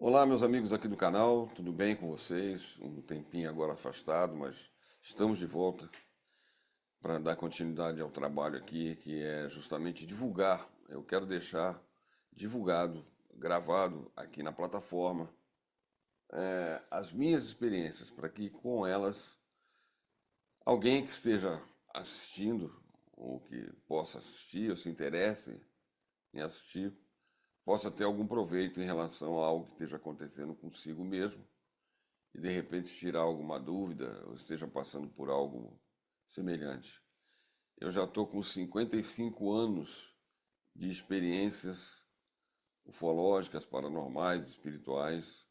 Olá, meus amigos aqui do canal, tudo bem com vocês? Um tempinho agora afastado, mas estamos de volta para dar continuidade ao trabalho aqui, que é justamente divulgar. Eu quero deixar divulgado, gravado aqui na plataforma, as minhas experiências, para que com elas alguém que esteja assistindo, ou que possa assistir, ou se interesse em assistir, possa ter algum proveito em relação a algo que esteja acontecendo consigo mesmo e de repente tirar alguma dúvida ou esteja passando por algo semelhante. Eu já estou com 55 anos de experiências ufológicas, paranormais, espirituais,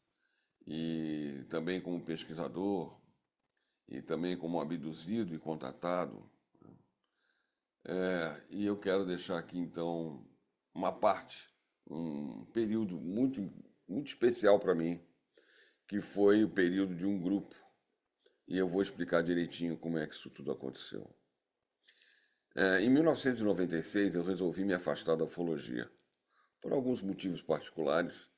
e também como pesquisador, e também como abduzido e contatado. E eu quero deixar aqui então uma parte, um período muito especial para mim, que foi o período de um grupo. E eu vou explicar direitinho como é que isso tudo aconteceu. Em 1996, eu resolvi me afastar da ufologia, por alguns motivos particulares,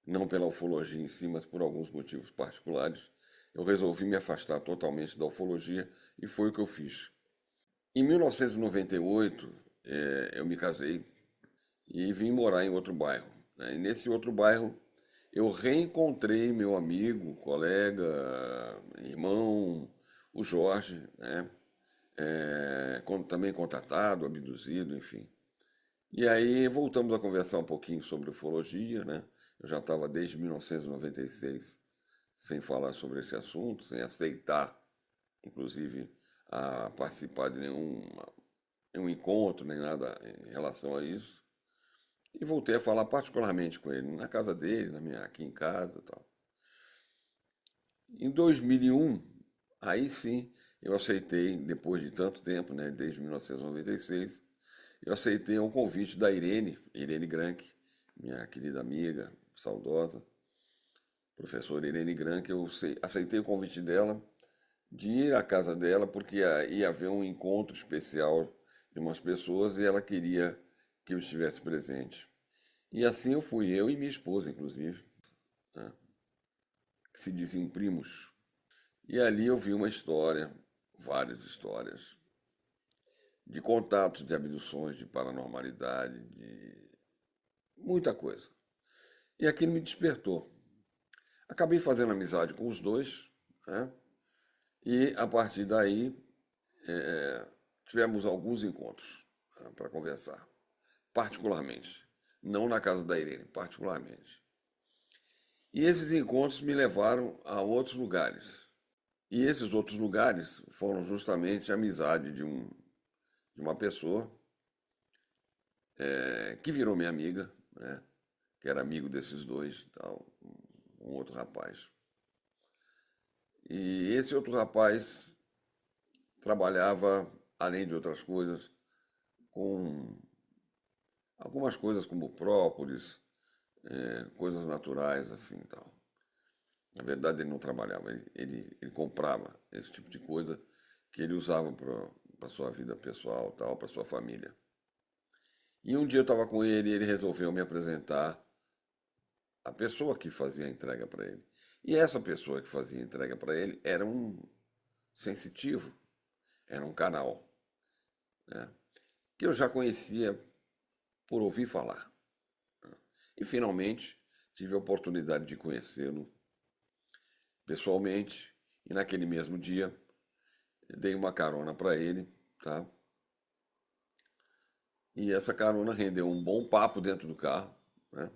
não pela ufologia em si, mas por alguns motivos particulares. Eu resolvi me afastar totalmente da ufologia e foi o que eu fiz. Em 1998, eu me casei e vim morar em outro bairro, né? E nesse outro bairro, eu reencontrei meu amigo, colega, irmão, o Jorge, né? Também contatado, abduzido, enfim. E aí voltamos a conversar um pouquinho sobre ufologia, né? Eu já estava desde 1996 sem falar sobre esse assunto, sem aceitar, inclusive, a participar de nenhum encontro, nem nada em relação a isso. E voltei a falar particularmente com ele, na casa dele, aqui em casa e tal. Em 2001, aí sim, eu aceitei, depois de tanto tempo, né, desde 1996, eu aceitei um convite da Irene Granck, minha querida amiga, saudosa, professora Irene Granck. Eu aceitei o convite dela de ir à casa dela, porque ia haver um encontro especial de umas pessoas e ela queria que eu estivesse presente. E assim eu fui, eu e minha esposa, inclusive, né, que se diziam primos. E ali eu vi uma história, várias histórias, de contatos, de abduções, de paranormalidade, de muita coisa. E aquilo me despertou. Acabei fazendo amizade com os dois, né? E a partir daí tivemos alguns encontros, né, para conversar, particularmente. Não na casa da Irene, particularmente. E esses encontros me levaram a outros lugares. E esses outros lugares foram justamente a amizade de uma pessoa que virou minha amiga, né? Que era amigo desses dois, tal, um outro rapaz. E esse outro rapaz trabalhava, além de outras coisas, com algumas coisas como própolis, coisas naturais assim, tal. Na verdade, ele não trabalhava, ele comprava esse tipo de coisa que ele usava para a sua vida pessoal, tal, para sua família. E um dia eu estava com ele e ele resolveu me apresentar a pessoa que fazia a entrega para ele. E essa pessoa que fazia a entrega para ele era um sensitivo, era um canal, né, que eu já conhecia por ouvir falar. E finalmente tive a oportunidade de conhecê-lo pessoalmente. E naquele mesmo dia dei uma carona para ele, tá? E essa carona rendeu um bom papo dentro do carro, né?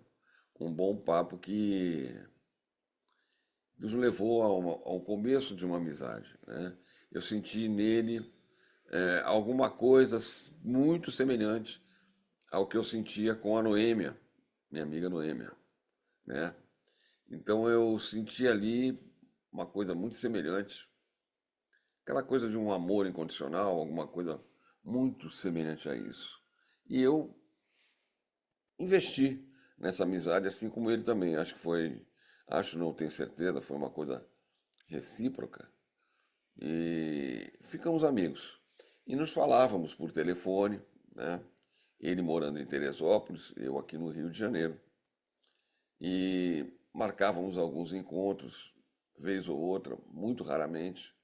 Um bom papo que nos levou ao começo de uma amizade, né? Eu senti nele alguma coisa muito semelhante ao que eu sentia com a Noêmia, minha amiga Noêmia, né? Então eu senti ali uma coisa muito semelhante, aquela coisa de um amor incondicional, alguma coisa muito semelhante a isso. E eu investi nessa amizade, assim como ele também. Acho que foi, acho não tenho certeza, foi uma coisa recíproca. E ficamos amigos. E nos falávamos por telefone, né? Ele morando em Teresópolis, eu aqui no Rio de Janeiro. E marcávamos alguns encontros, vez ou outra, muito raramente,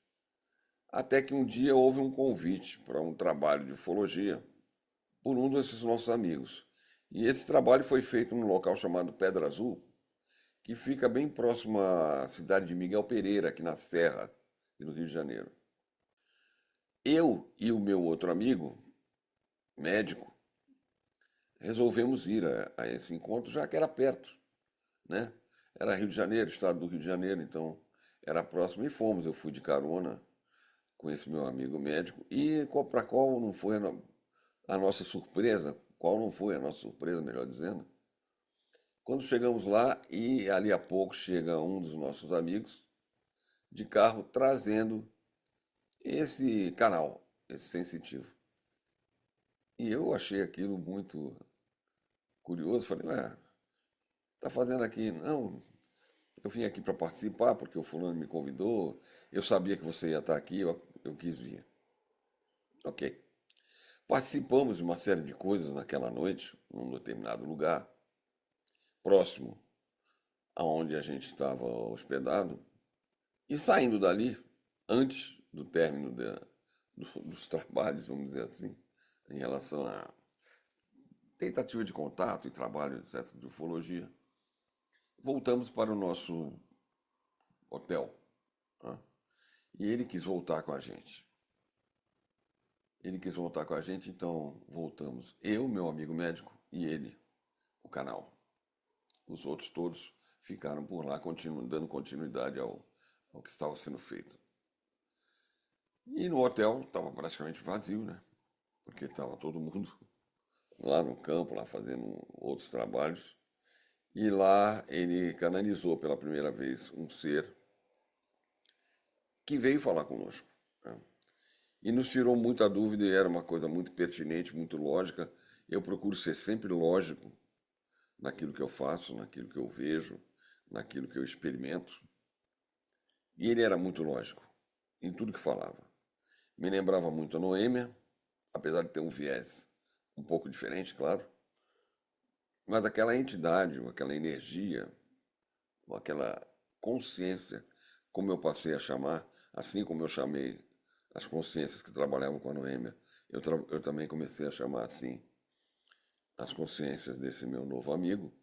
até que um dia houve um convite para um trabalho de ufologia por um desses nossos amigos. E esse trabalho foi feito num local chamado Pedra Azul, que fica bem próximo à cidade de Miguel Pereira, aqui na Serra, no Rio de Janeiro. Eu e o meu outro amigo, médico, resolvemos ir a esse encontro, já que era perto, né? Era Rio de Janeiro, estado do Rio de Janeiro, então era próximo e fomos. Eu fui de carona com esse meu amigo médico e para qual não foi a nossa surpresa, qual não foi a nossa surpresa, melhor dizendo, quando chegamos lá e ali a pouco chega um dos nossos amigos de carro trazendo esse canal, esse sensitivo. E eu achei aquilo muito curioso, falei, ué, tá fazendo aqui? Não, eu vim aqui para participar porque o fulano me convidou, eu sabia que você ia estar aqui, eu quis vir. Ok. Participamos de uma série de coisas naquela noite, num determinado lugar, próximo aonde a gente estava hospedado, e saindo dali, antes do término dos trabalhos, vamos dizer assim, em relação à tentativa de contato e trabalho, etc., de ufologia, voltamos para o nosso hotel. Né? E ele quis voltar com a gente. Ele quis voltar com a gente, então voltamos. Eu, meu amigo médico, e ele, o canal. Os outros todos ficaram por lá, dando continuidade ao que estava sendo feito. E no hotel estava praticamente vazio, né? Porque estava todo mundo lá no campo, lá fazendo outros trabalhos. E lá ele canalizou pela primeira vez um ser que veio falar conosco. Né? E nos tirou muita dúvida e era uma coisa muito pertinente, muito lógica. Eu procuro ser sempre lógico naquilo que eu faço, naquilo que eu vejo, naquilo que eu experimento. E ele era muito lógico em tudo que falava. Me lembrava muito a Noêmia, apesar de ter um viés um pouco diferente, claro. Mas aquela entidade, aquela energia, aquela consciência, como eu passei a chamar, assim como eu chamei as consciências que trabalhavam com a Noêmia, eu também comecei a chamar assim as consciências desse meu novo amigo,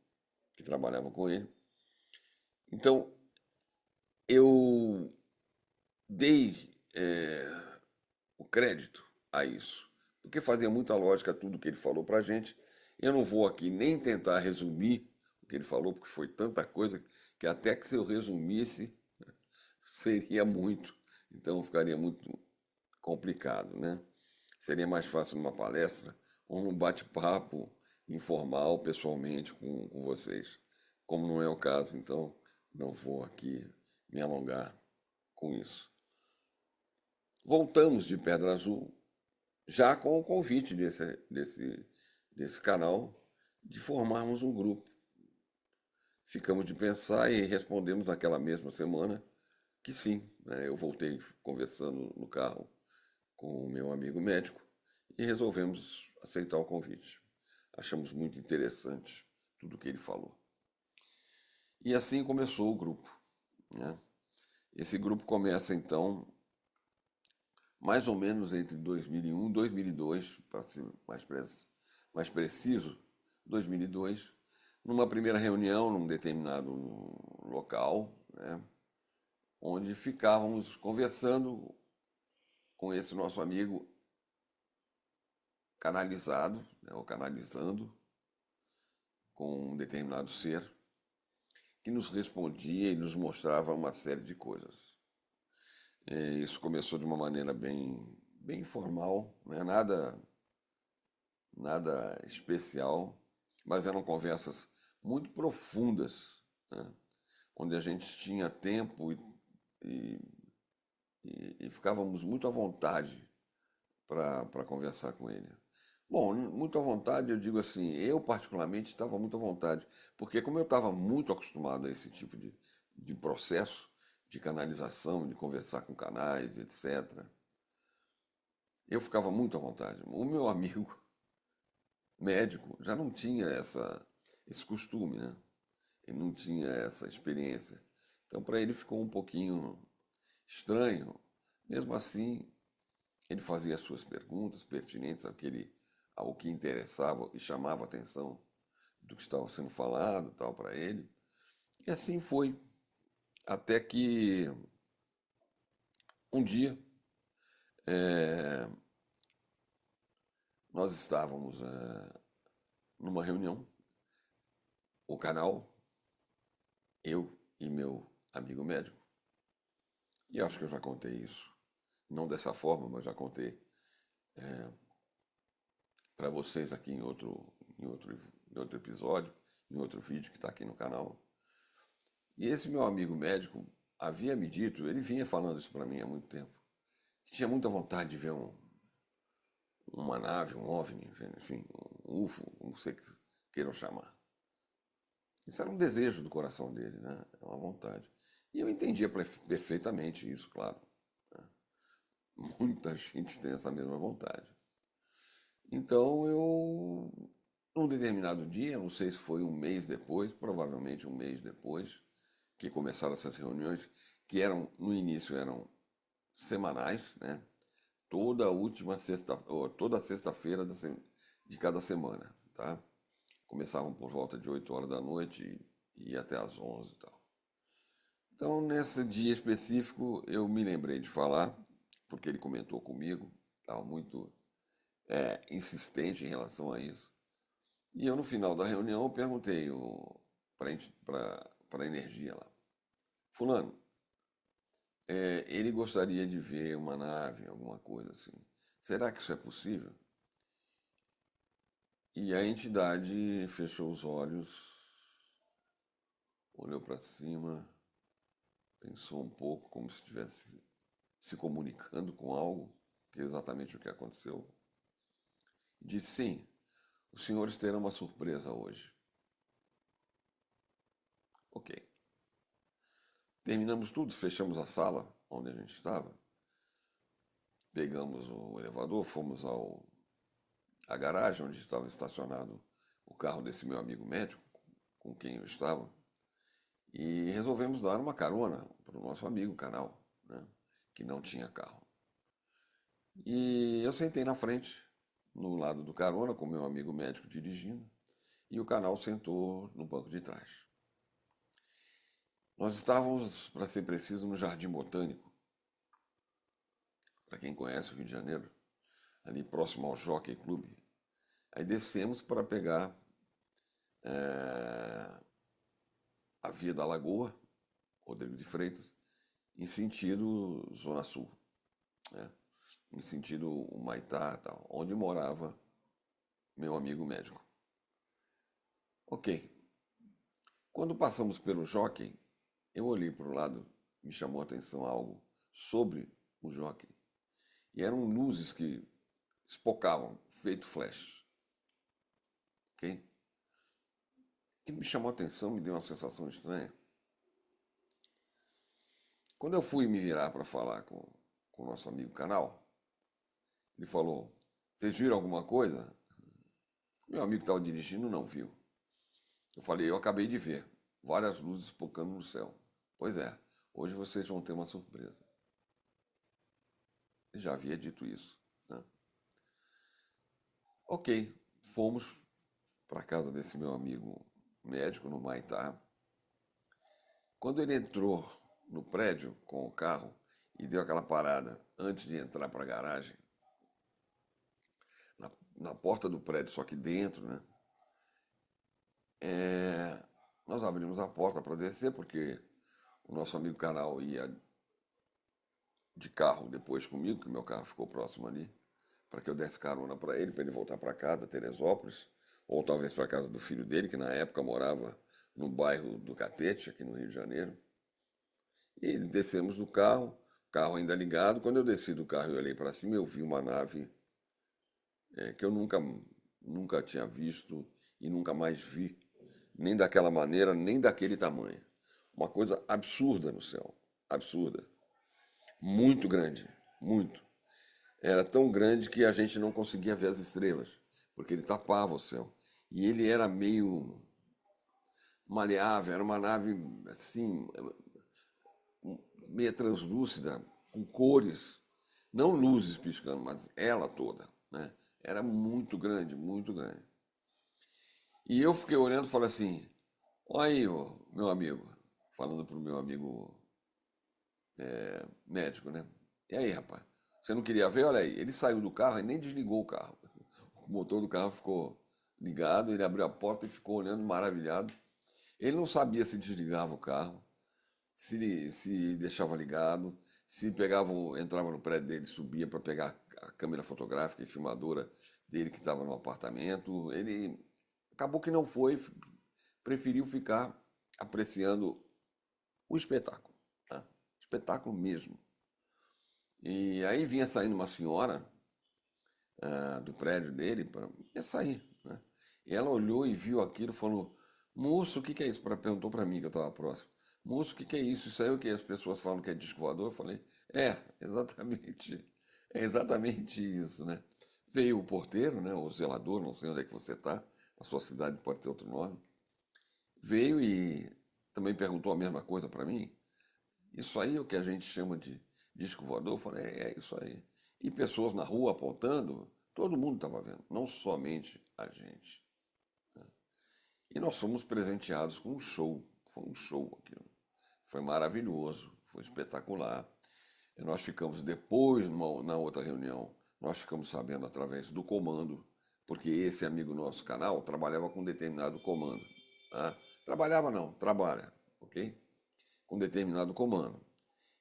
que trabalhava com ele. Então, eu dei o crédito a isso, porque fazia muita lógica tudo que ele falou para a gente. Eu não vou aqui nem tentar resumir o que ele falou, porque foi tanta coisa que até que se eu resumisse, seria muito. Então ficaria muito complicado, né? Seria mais fácil numa palestra ou num bate-papo informal, pessoalmente, com vocês. Como não é o caso, então não vou aqui me alongar com isso. Voltamos de Pedra Azul, já com o convite desse canal de formarmos um grupo. Ficamos de pensar e respondemos naquela mesma semana que sim. Né? Eu voltei conversando no carro com o meu amigo médico e resolvemos aceitar o convite. Achamos muito interessante tudo o que ele falou. E assim começou o grupo. Né? Esse grupo começa então mais ou menos entre 2001 e 2002, para ser mais preciso, 2002, numa primeira reunião num determinado local, né, onde ficávamos conversando com esse nosso amigo canalizado, né, ou canalizando, com um determinado ser, que nos respondia e nos mostrava uma série de coisas. Isso começou de uma maneira bem informal, né? Nada especial, mas eram conversas muito profundas, né? Onde a gente tinha tempo e, e ficávamos muito à vontade para conversar com ele. Bom, muito à vontade, eu digo assim, eu particularmente estava muito à vontade, porque como eu estava muito acostumado a esse tipo de processo, de canalização, de conversar com canais, etc., eu ficava muito à vontade. O meu amigo médico já não tinha esse costume, né? Ele não tinha essa experiência. Então, para ele ficou um pouquinho estranho. Mesmo assim, ele fazia as suas perguntas pertinentes ao que interessava e chamava a atenção do que estava sendo falado, tal, para ele. E assim foi, até que um dia é, nós estávamos numa reunião, o canal, eu e meu amigo médico, e acho que eu já contei isso, não dessa forma, mas já contei para vocês aqui em outro episódio, em outro vídeo que está aqui no canal. E esse meu amigo médico havia me dito, ele vinha falando isso para mim há muito tempo, que tinha muita vontade de ver uma nave, um OVNI, enfim, um UFO, como vocês queiram chamar. Isso era um desejo do coração dele, né? É uma vontade. E eu entendia perfeitamente isso, claro. Muita gente tem essa mesma vontade. Então num determinado dia, não sei se foi um mês depois, provavelmente um mês depois, que começaram essas reuniões, que no início eram semanais, né? Toda sexta-feira de cada semana, tá? Começavam por volta de 8 horas da noite e ia até às 11 e tal. Então, nesse dia específico, eu me lembrei de falar, porque ele comentou comigo, estava muito insistente em relação a isso. E eu, no final da reunião, perguntei para a energia lá, fulano, ele gostaria de ver uma nave, alguma coisa assim. Será que isso é possível? E a entidade fechou os olhos, olhou para cima, pensou um pouco como se estivesse se comunicando com algo, que é exatamente o que aconteceu. E disse, sim, os senhores terão uma surpresa hoje. Ok. Terminamos tudo, fechamos a sala onde a gente estava, pegamos o elevador, fomos à garagem onde estava estacionado o carro desse meu amigo médico, com quem eu estava, e resolvemos dar uma carona para o nosso amigo Canal, né, que não tinha carro. E eu sentei na frente, no lado do carona, com meu amigo médico dirigindo, e o Canal sentou no banco de trás. Nós estávamos, para ser preciso, no Jardim Botânico, para quem conhece o Rio de Janeiro, ali próximo ao Jockey Club. Aí descemos para pegar a Via da Lagoa, Rodrigo de Freitas, em sentido Zona Sul, né? Em sentido Humaitá, tal, onde morava meu amigo médico. Ok. Quando passamos pelo Jockey, eu olhei para o lado, me chamou a atenção algo sobre o Jockey. E eram luzes que espocavam, feito flash. Ok? O que me chamou a atenção, me deu uma sensação estranha. Quando eu fui me virar para falar com o nosso amigo Canal, ele falou, vocês viram alguma coisa? Meu amigo que estava dirigindo não viu. Eu falei, eu acabei de ver várias luzes espocando no céu. Pois é, hoje vocês vão ter uma surpresa. Ele já havia dito isso, né? Ok, fomos para a casa desse meu amigo médico no Maitá. Quando ele entrou no prédio com o carro e deu aquela parada antes de entrar para a garagem, na porta do prédio, só que dentro, né? Nós abrimos a porta para descer, porque o nosso amigo Canal ia de carro depois comigo, que meu carro ficou próximo ali, para que eu desse carona para ele voltar para casa, Teresópolis, ou talvez para a casa do filho dele, que na época morava no bairro do Catete, aqui no Rio de Janeiro. E descemos do carro ainda ligado. Quando eu desci do carro e olhei para cima, eu vi uma nave que eu nunca tinha visto e nunca mais vi, nem daquela maneira, nem daquele tamanho. Uma coisa absurda no céu, absurda. Muito grande, muito. Era tão grande que a gente não conseguia ver as estrelas, porque ele tapava o céu. E ele era meio maleável, era uma nave assim, meia translúcida, com cores, não luzes piscando, mas ela toda, né? Era muito grande, muito grande. E eu fiquei olhando e falei assim, olha aí, ô, meu amigo, falando pro meu amigo médico, né? E aí, rapaz, você não queria ver? Olha aí, ele saiu do carro e nem desligou o carro. O motor do carro ficou ligado, ele abriu a porta e ficou olhando maravilhado. Ele não sabia se desligava o carro, se deixava ligado, se pegava, entrava no prédio dele, subia para pegar a câmera fotográfica e filmadora dele que estava no apartamento. Ele acabou que não foi, preferiu ficar apreciando o espetáculo, tá? Espetáculo mesmo. E aí vinha saindo uma senhora do prédio dele, ia sair, né? E ela olhou e viu aquilo e falou, moço, o que que é isso? Perguntou para mim, que eu estava próximo. Moço, o que que é isso? Isso aí é o que as pessoas falam que é disco voador? Eu falei, exatamente, é exatamente isso, né? Veio o porteiro, né, o zelador, não sei onde é que você está, a sua cidade pode ter outro nome, veio e também perguntou a mesma coisa para mim. Isso aí é o que a gente chama de disco voador? Eu falei, é isso aí. E pessoas na rua apontando, todo mundo estava vendo, não somente a gente. E nós fomos presenteados com um show, foi um show aquilo. Foi maravilhoso, foi espetacular. E nós ficamos depois, na outra reunião, nós ficamos sabendo através do comando, porque esse amigo nosso canal trabalhava com determinado comando. Tá? Trabalhava não, trabalha, ok? Com determinado comando.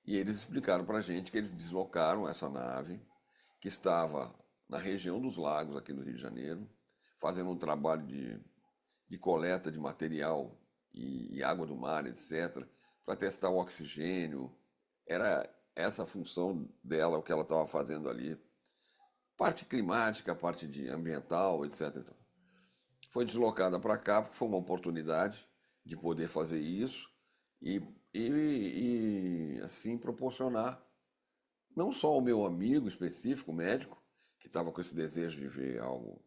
E eles explicaram para a gente que eles deslocaram essa nave, que estava na região dos lagos, aqui no Rio de Janeiro, fazendo um trabalho de coleta de material e água do mar, etc., para testar o oxigênio. Era essa a função dela, o que ela estava fazendo ali. Parte climática, parte de ambiental, etc. Foi deslocada para cá, porque foi uma oportunidade de poder fazer isso e, assim proporcionar não só ao meu amigo específico, médico, que estava com esse desejo de ver algo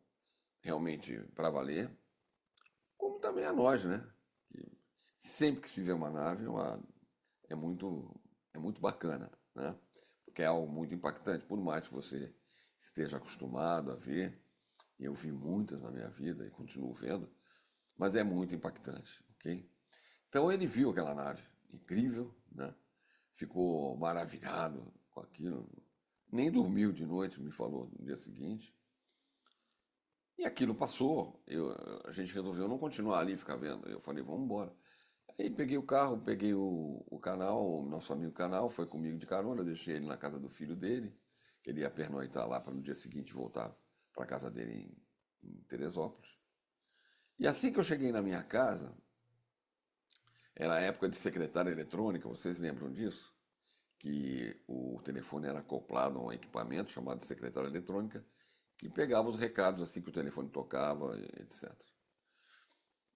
realmente para valer, como também a nós, né? Que sempre que se vê uma nave é muito, é muito bacana, né? Porque é algo muito impactante, por mais que você esteja acostumado a ver, e eu vi muitas na minha vida e continuo vendo, mas é muito impactante, ok? Então ele viu aquela nave incrível, né? Ficou maravilhado com aquilo, nem dormiu de noite, me falou no dia seguinte. E aquilo passou, a gente resolveu não continuar ali, ficar vendo. Eu falei, vamos embora. Aí peguei o carro, peguei o canal, o nosso amigo canal, foi comigo de carona, eu deixei ele na casa do filho dele, que ele ia pernoitar lá para no dia seguinte voltar para a casa dele em Teresópolis. E assim que eu cheguei na minha casa, era a época de secretária eletrônica, vocês lembram disso? Que o telefone era acoplado a um equipamento chamado de secretária eletrônica, que pegava os recados assim que o telefone tocava, etc.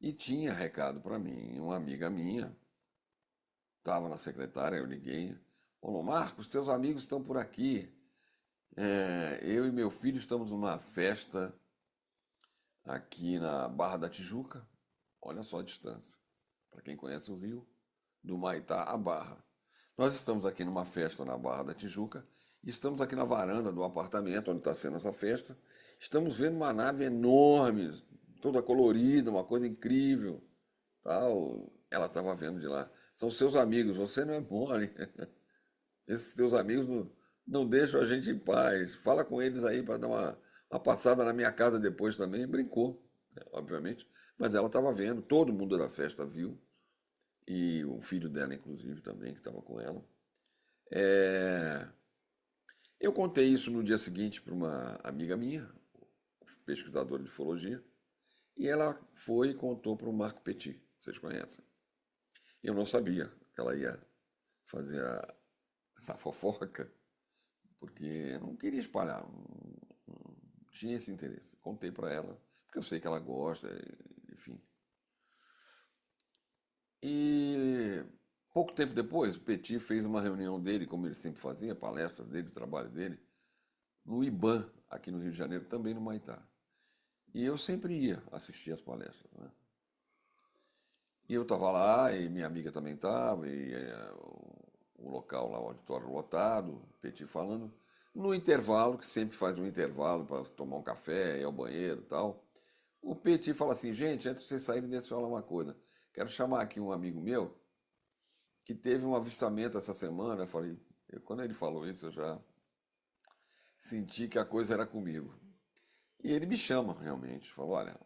E tinha recado para mim, uma amiga minha, estava na secretária, eu liguei, falou, Marcos, teus amigos estão por aqui. Eu e meu filho estamos numa festa aqui na Barra da Tijuca, olha só a distância, para quem conhece o Rio, do Maitá à Barra. Nós estamos aqui numa festa na Barra da Tijuca, e estamos aqui na varanda do apartamento onde está sendo essa festa. Estamos vendo uma nave enorme, toda colorida, uma coisa incrível. Tal. Ela estava vendo de lá. São seus amigos, você não é mole. Esses teus amigos não deixam a gente em paz. Fala com eles aí para dar uma passada na minha casa depois também. Brincou, né, obviamente. Mas ela estava vendo, todo mundo da festa viu. E o filho dela, inclusive, também, que estava com ela. É, Eu contei isso no dia seguinte para uma amiga minha, pesquisadora de ufologia, e ela foi e contou para o Marco Petit, vocês conhecem. Eu não sabia que ela ia fazer essa fofoca, porque eu não queria espalhar, não tinha esse interesse. Contei para ela, porque eu sei que ela gosta, enfim. E pouco tempo depois, o Petit fez uma reunião dele, como ele sempre fazia, palestra dele, trabalho dele, no IBAN, aqui no Rio de Janeiro, também no Maitá. E eu sempre ia assistir as palestras, né? E eu estava lá, e minha amiga também estava, e o local lá, o auditório lotado, o Petit falando. No intervalo, que sempre faz um intervalo para tomar um café, ir ao banheiro e tal, o Petit fala assim, gente, antes de vocês saírem, deixa eu falar uma coisa. Quero chamar aqui um amigo meu que teve um avistamento essa semana. Eu falei, quando ele falou isso, eu já senti que a coisa era comigo. E ele me chama realmente, falou, olha,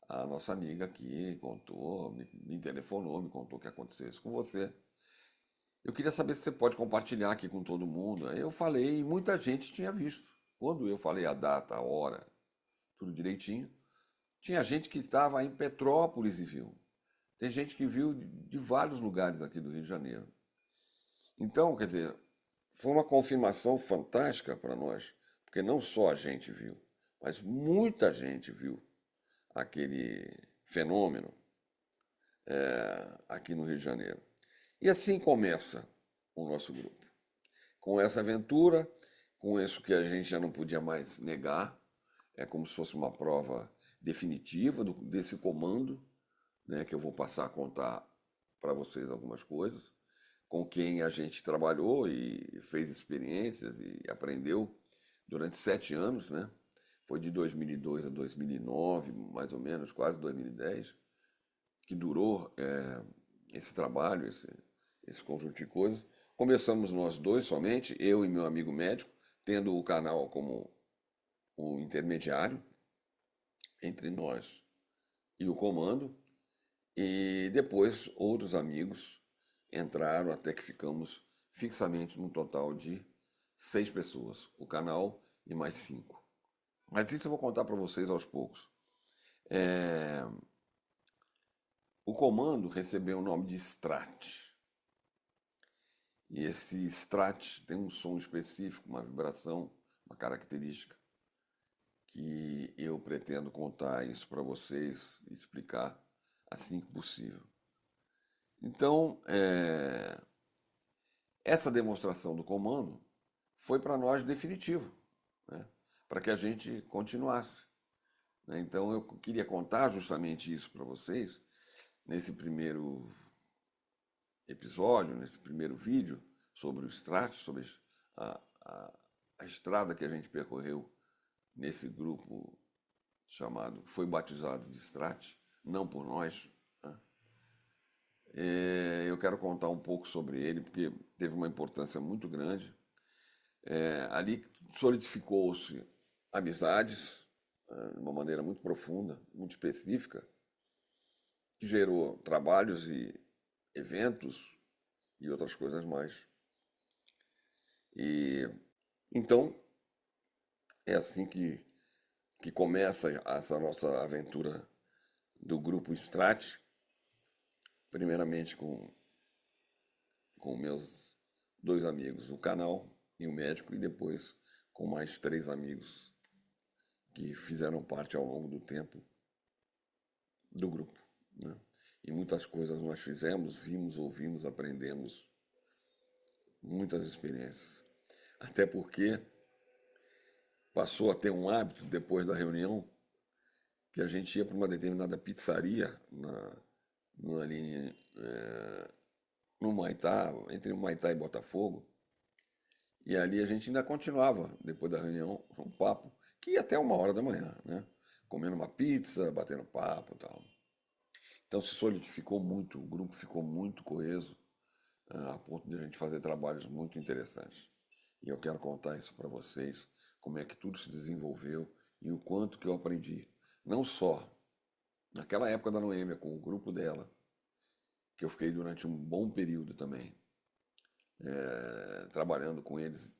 a nossa amiga aqui contou, me telefonou, me contou que aconteceu isso com você. Eu queria saber se você pode compartilhar aqui com todo mundo. Aí eu falei e muita gente tinha visto. Quando eu falei a data, a hora, tudo direitinho, tinha gente que estava em Petrópolis e viu. Tem gente que viu de vários lugares aqui do Rio de Janeiro. Então, quer dizer, foi uma confirmação fantástica para nós, porque não só a gente viu, mas muita gente viu aquele fenômeno aqui no Rio de Janeiro. E assim começa o nosso grupo. Com essa aventura, com isso que a gente já não podia mais negar, é como se fosse uma prova definitiva desse comando, né, que eu vou passar a contar para vocês algumas coisas, com quem a gente trabalhou e fez experiências e aprendeu durante 7 anos, né? Foi de 2002 a 2009, mais ou menos, quase 2010, que durou esse trabalho, esse conjunto de coisas. Começamos nós dois somente, eu e meu amigo médico, tendo o canal como o intermediário entre nós e o comando, e depois outros amigos entraram até que ficamos fixamente num total de 6 pessoas, o canal e mais 5. Mas isso eu vou contar para vocês aos poucos. O comando recebeu o nome de Strat. E esse Strat tem um som específico, uma vibração, uma característica, que eu pretendo contar isso para vocês e explicar assim que possível. Então, essa demonstração do comando foi para nós definitivo, né? Para que a gente continuasse, né? Então, eu queria contar justamente isso para vocês nesse primeiro episódio, nesse primeiro vídeo sobre o Strat, sobre a, a estrada que a gente percorreu nesse grupo chamado, que foi batizado de Strat, não por nós, né? Eu quero contar um pouco sobre ele, porque teve uma importância muito grande. Ali solidificou-se amizades, de uma maneira muito profunda, muito específica, que gerou trabalhos e eventos e outras coisas mais. E então é assim que começa essa nossa aventura do grupo Strat, primeiramente com meus 2 amigos, o canal e o médico, e depois com mais 3 amigos que fizeram parte ao longo do tempo do grupo, né? E muitas coisas nós fizemos, vimos, ouvimos, aprendemos, muitas experiências. Até porque passou a ter um hábito, depois da reunião, que a gente ia para uma determinada pizzaria ali no Humaitá, entre Humaitá e Botafogo, e ali a gente ainda continuava, depois da reunião, um papo, que ia até 1 hora da manhã, né? Comendo uma pizza, batendo papo e tal. Então se solidificou muito, o grupo ficou muito coeso, a ponto de a gente fazer trabalhos muito interessantes. E eu quero contar isso para vocês, como é que tudo se desenvolveu e o quanto que eu aprendi. Não só naquela época da Noêmia, com o grupo dela, que eu fiquei durante um bom período também, trabalhando com eles,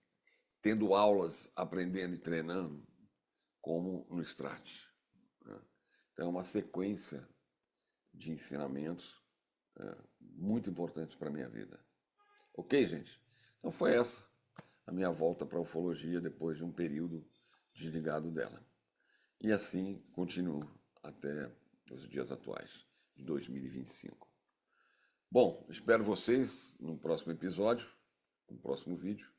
tendo aulas, aprendendo e treinando, como no Strat, né? Então é uma sequência de ensinamentos muito importantes para a minha vida. Ok, gente? Então foi essa a minha volta para a ufologia depois de um período desligado dela. E assim continuo até os dias atuais, de 2025. Bom, espero vocês no próximo episódio, no próximo vídeo,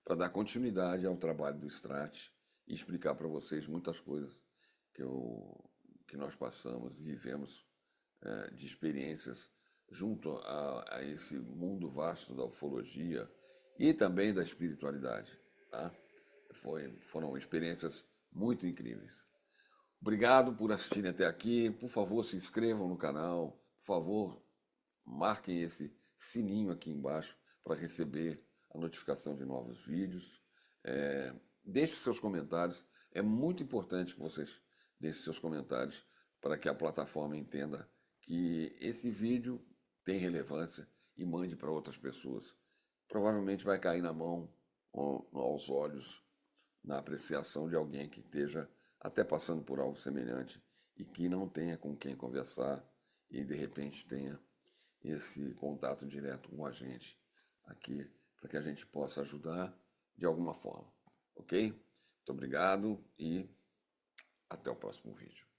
para dar continuidade ao trabalho do Strat e explicar para vocês muitas coisas que nós passamos e vivemos de experiências junto a esse mundo vasto da ufologia e também da espiritualidade. Tá? Foram experiências muito incríveis. Obrigado por assistirem até aqui. Por favor, se inscrevam no canal. Por favor, marquem esse sininho aqui embaixo para receber a notificação de novos vídeos. Deixe seus comentários. É muito importante que vocês deixem seus comentários para que a plataforma entenda que esse vídeo tem relevância e mande para outras pessoas. Provavelmente vai cair na mão ou aos olhos, na apreciação de alguém que esteja até passando por algo semelhante e que não tenha com quem conversar e de repente tenha esse contato direto com a gente aqui para que a gente possa ajudar de alguma forma, ok? Muito obrigado e até o próximo vídeo.